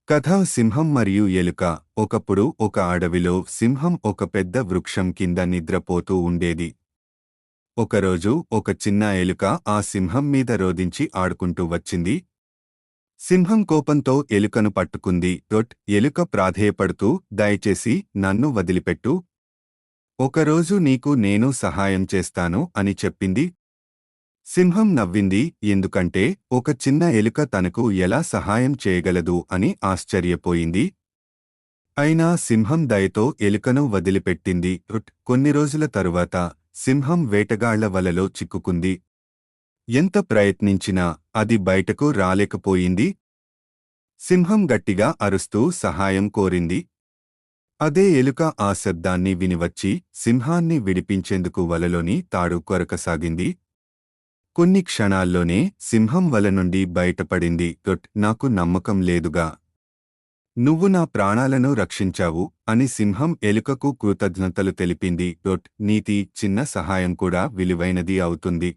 కథ సింహం మరియు ఎలుక. ఒకప్పుడు ఒక అడవిలో సింహం ఒక పెద్ద వృక్షం కింద నిద్రపోతూ ఉండేది. ఒకరోజు ఒక చిన్న ఎలుక ఆ సింహం మీద రోదించి ఆడుకుంటూ వచ్చింది. సింహం కోపంతో ఎలుకను పట్టుకుంది. ఎలుక ప్రాధేయపడుతూ, దయచేసి నన్ను వదిలిపెట్టు. ఒకరోజు నీకు నేను సహాయం చేస్తాను అని చెప్పింది. సింహం నవ్వింది, ఎందుకంటే ఒక చిన్న ఎలుక తనకు ఎలా సహాయం చేయగలదు అని ఆశ్చర్యపోయింది. అయినా సింహం దయతో ఎలుకను వదిలిపెట్టింది. కొన్ని రోజుల తరువాత సింహం వేటగాళ్ల వలలో చిక్కుకుంది. ఎంత ప్రయత్నించినా అది బయటకు రాలేకపోయింది. సింహం గట్టిగా అరుస్తూ సహాయం కోరింది. అదే ఎలుక ఆ శబ్దాన్ని వినివచ్చి సింహాన్ని విడిపించేందుకు వలలోని తాడు కొరకసాగింది. కొన్ని క్షణాల్లోనే సింహం వల నుండి బయటపడింది. నాకు నమ్మకం లేదుగా, నువ్వు నా ప్రాణాలను రక్షించావు అని సింహం ఎలుకకు కృతజ్ఞతలు తెలిపింది. నీతి చిన్న సహాయం కూడా విలువైనది అవుతుంది.